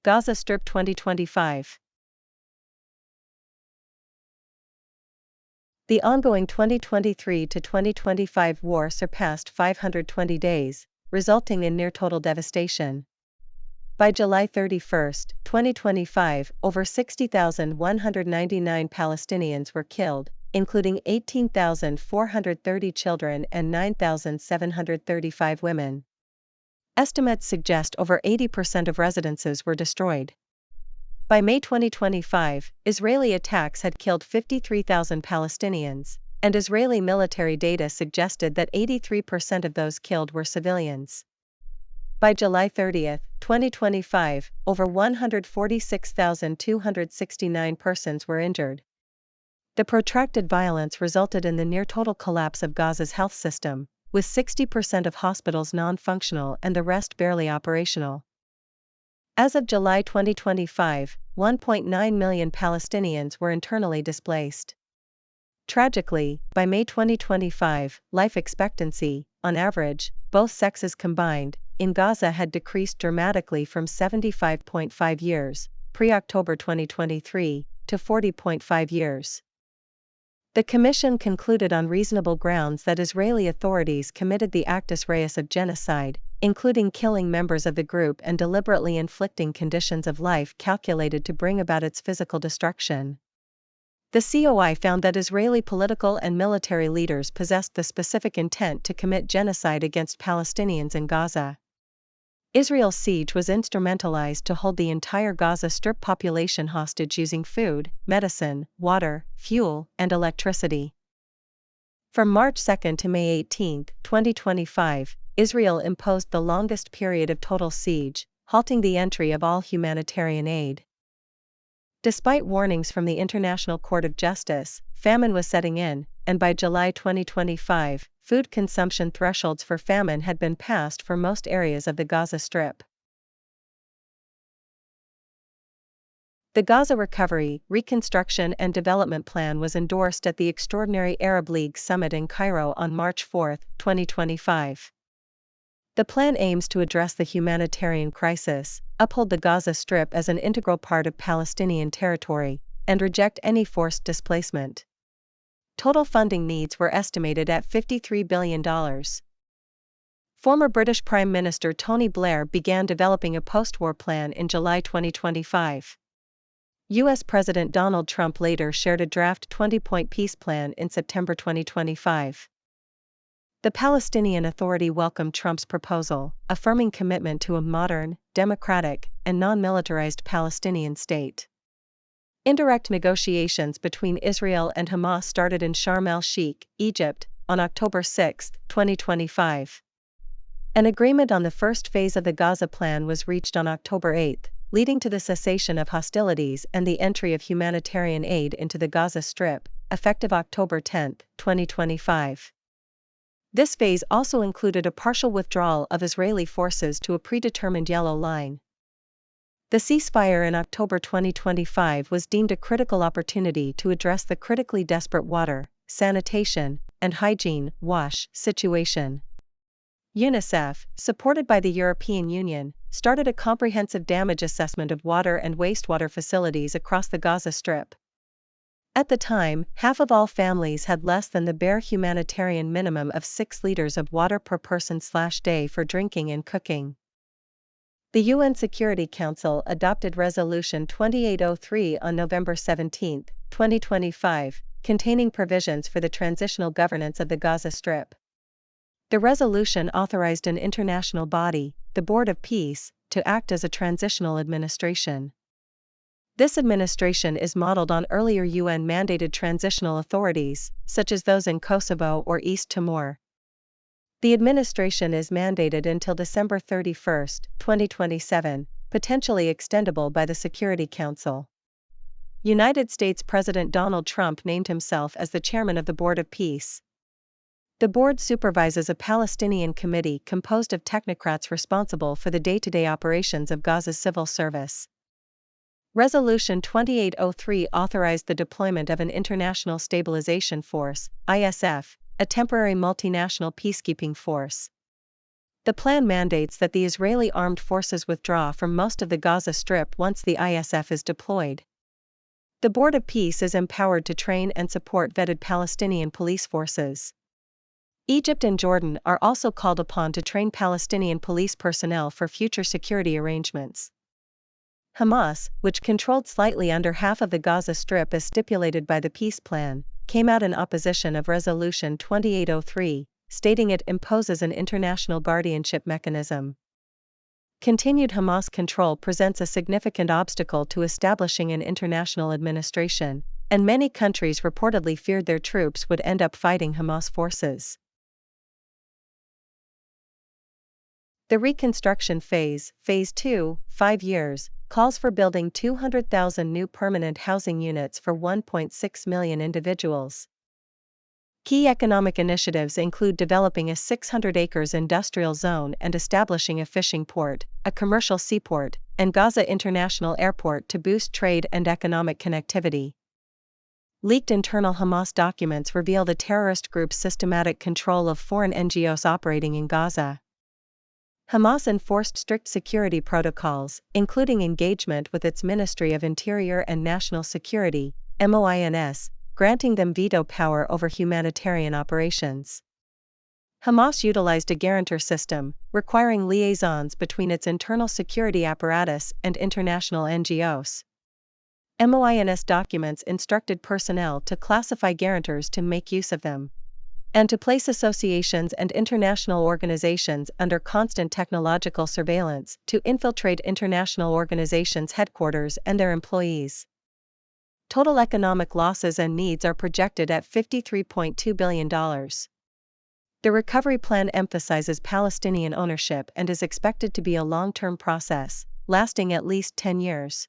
Gaza Strip 2025. The ongoing 2023 to 2025 war surpassed 520 days, resulting in near-total devastation. By July 31, 2025, over 60,199 Palestinians were killed, including 18,430 children and 9,735 women. Estimates suggest over 80% of residences were destroyed. By May 2025, Israeli attacks had killed 53,000 Palestinians, and Israeli military data suggested that 83% of those killed were civilians. By July 30, 2025, over 146,269 persons were injured. The protracted violence resulted in the near-total collapse of Gaza's health system, with 60% of hospitals non-functional and the rest barely operational. As of July 2025, 1.9 million Palestinians were internally displaced. Tragically, by May 2025, life expectancy, on average, both sexes combined, in Gaza had decreased dramatically from 75.5 years, pre-October 2023, to 40.5 years. The Commission concluded on reasonable grounds that Israeli authorities committed the actus reus of genocide, including killing members of the group and deliberately inflicting conditions of life calculated to bring about its physical destruction. The COI found that Israeli political and military leaders possessed the specific intent to commit genocide against Palestinians in Gaza. Israel's siege was instrumentalized to hold the entire Gaza Strip population hostage using food, medicine, water, fuel, and electricity. From March 2 to May 18, 2025, Israel imposed the longest period of total siege, halting the entry of all humanitarian aid. Despite warnings from the International Court of Justice, famine was setting in, and by July 2025, food consumption thresholds for famine had been passed for most areas of the Gaza Strip. The Gaza Recovery, Reconstruction and Development Plan was endorsed at the Extraordinary Arab League Summit in Cairo on March 4, 2025. The plan aims to address the humanitarian crisis, uphold the Gaza Strip as an integral part of Palestinian territory, and reject any forced displacement. Total funding needs were estimated at $53 billion. Former British Prime Minister Tony Blair began developing a post-war plan in July 2025. U.S. President Donald Trump later shared a draft 20-point peace plan in September 2025. The Palestinian Authority welcomed Trump's proposal, affirming commitment to a modern, democratic, and non-militarized Palestinian state. Indirect negotiations between Israel and Hamas started in Sharm el-Sheikh, Egypt, on October 6, 2025. An agreement on the first phase of the Gaza Plan was reached on October 8, leading to the cessation of hostilities and the entry of humanitarian aid into the Gaza Strip, effective October 10, 2025. This phase also included a partial withdrawal of Israeli forces to a predetermined yellow line. The ceasefire in October 2025 was deemed a critical opportunity to address the critically desperate water, sanitation, and hygiene (WASH) situation. UNICEF, supported by the European Union, started a comprehensive damage assessment of water and wastewater facilities across the Gaza Strip. At the time, half of all families had less than the bare humanitarian minimum of 6 liters of water per person/day for drinking and cooking. The UN Security Council adopted Resolution 2803 on November 17, 2025, containing provisions for the transitional governance of the Gaza Strip. The resolution authorized an international body, the Board of Peace, to act as a transitional administration. This administration is modeled on earlier UN-mandated transitional authorities, such as those in Kosovo or East Timor. The administration is mandated until December 31, 2027, potentially extendable by the Security Council. United States President Donald Trump named himself as the chairman of the Board of Peace. The board supervises a Palestinian committee composed of technocrats responsible for the day-to-day operations of Gaza's civil service. Resolution 2803 authorized the deployment of an International Stabilization Force, ISF, a temporary multinational peacekeeping force. The plan mandates that the Israeli armed forces withdraw from most of the Gaza Strip once the ISF is deployed. The Board of Peace is empowered to train and support vetted Palestinian police forces. Egypt and Jordan are also called upon to train Palestinian police personnel for future security arrangements. Hamas, which controlled slightly under half of the Gaza Strip as stipulated by the peace plan, came out in opposition of Resolution 2803, stating it imposes an international guardianship mechanism. Continued Hamas control presents a significant obstacle to establishing an international administration, and many countries reportedly feared their troops would end up fighting Hamas forces. The Reconstruction Phase, Phase 2, 5 years, calls for building 200,000 new permanent housing units for 1.6 million individuals. Key economic initiatives include developing a 600 acres industrial zone and establishing a fishing port, a commercial seaport, and Gaza International Airport to boost trade and economic connectivity. Leaked internal Hamas documents reveal the terrorist group's systematic control of foreign NGOs operating in Gaza. Hamas enforced strict security protocols, including engagement with its Ministry of Interior and National Security, MOINS, granting them veto power over humanitarian operations. Hamas utilized a guarantor system, requiring liaisons between its internal security apparatus and international NGOs. MOINS documents instructed personnel to classify guarantors to make use of them, and to place associations and international organizations under constant technological surveillance to infiltrate international organizations' headquarters and their employees. Total economic losses and needs are projected at $53.2 billion. The recovery plan emphasizes Palestinian ownership and is expected to be a long-term process, lasting at least 10 years.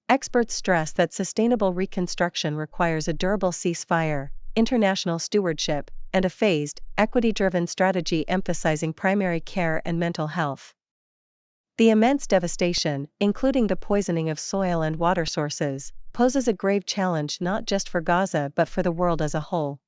Experts stress that sustainable reconstruction requires a durable ceasefire, international stewardship, and a phased, equity-driven strategy emphasizing primary care and mental health. The immense devastation, including the poisoning of soil and water sources, poses a grave challenge not just for Gaza but for the world as a whole.